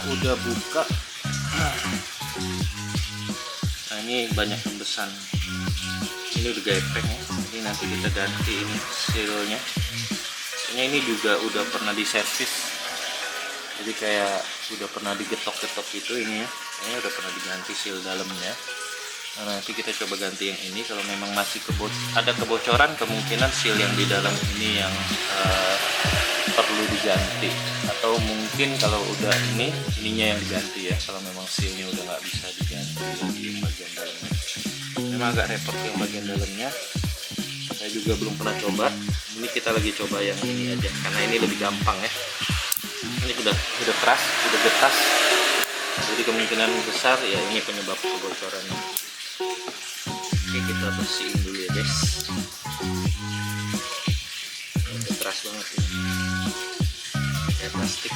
udah buka. Nah ini banyak rembesan, ini udah gepeng ya. Ini nanti kita ganti ini sealnya. Ini juga udah pernah diservis, jadi kayak udah pernah digetok-getok gitu ini ya. Ini udah pernah diganti seal dalamnya. Nah, nanti kita coba ganti yang ini. Kalau memang masih ada kebocoran, kemungkinan seal yang di dalam ini yang perlu diganti, atau mungkin kalau udah ininya yang diganti ya, kalau memang sealnya udah nggak bisa diganti di bagian dalamnya. Memang agak repot yang bagian dalamnya, saya juga belum pernah coba. Ini kita lagi coba yang ini aja karena ini lebih gampang ya. Ini udah keras, udah getas, jadi kemungkinan besar ya ini penyebab kebocorannya. Oke, kita bersihin dulu ya guys. Udah keras banget ini, kayak plastik.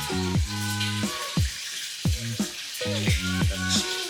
Oke, kita bersihin.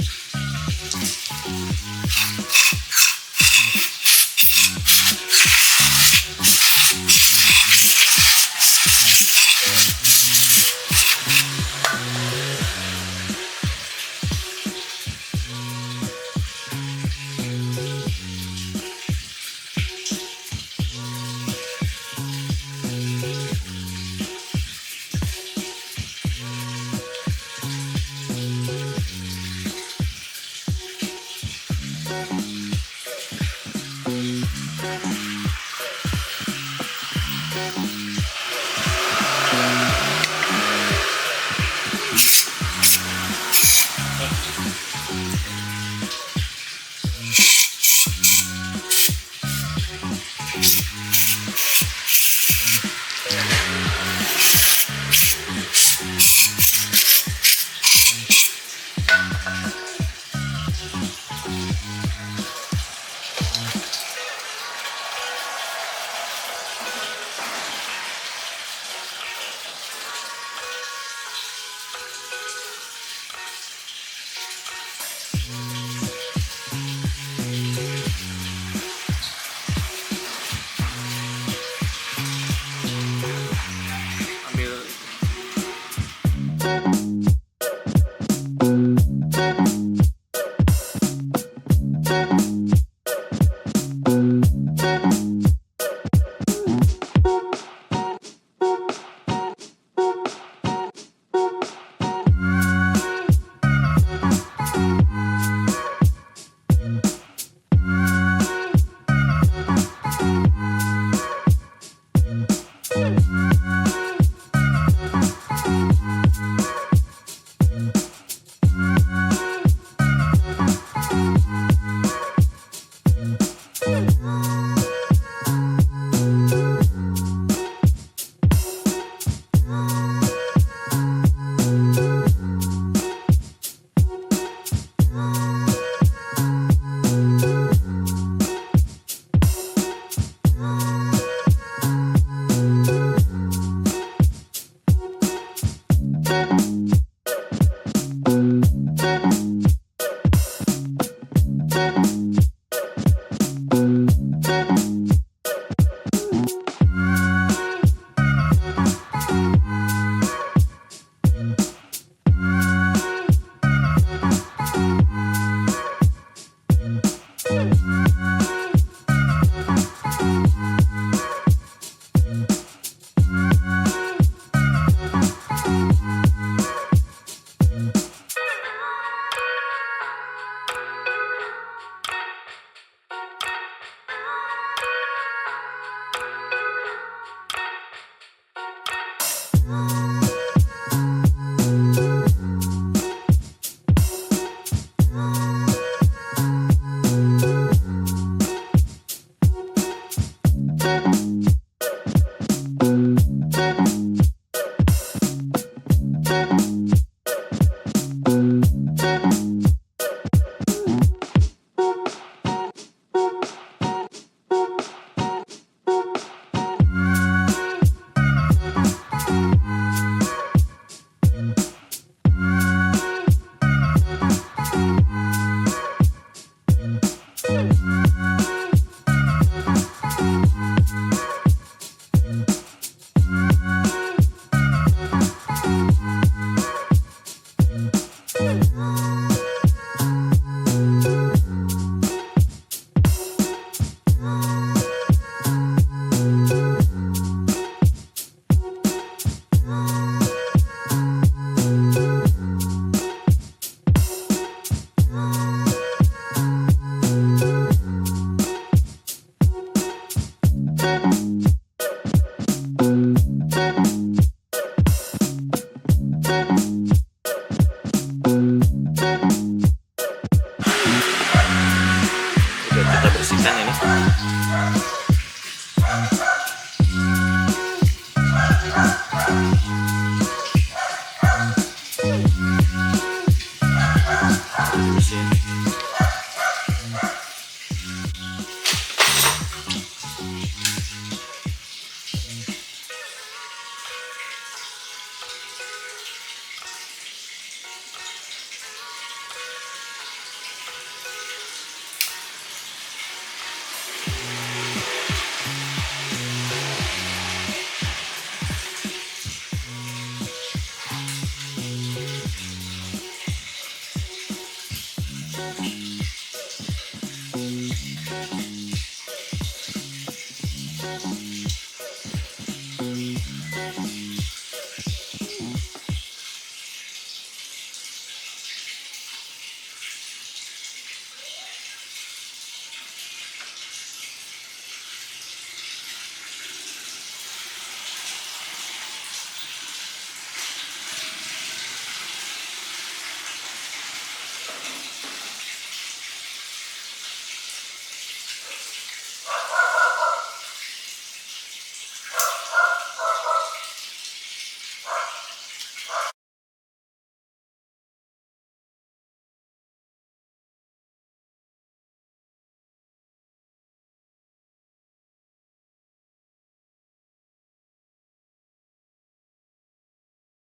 kan ini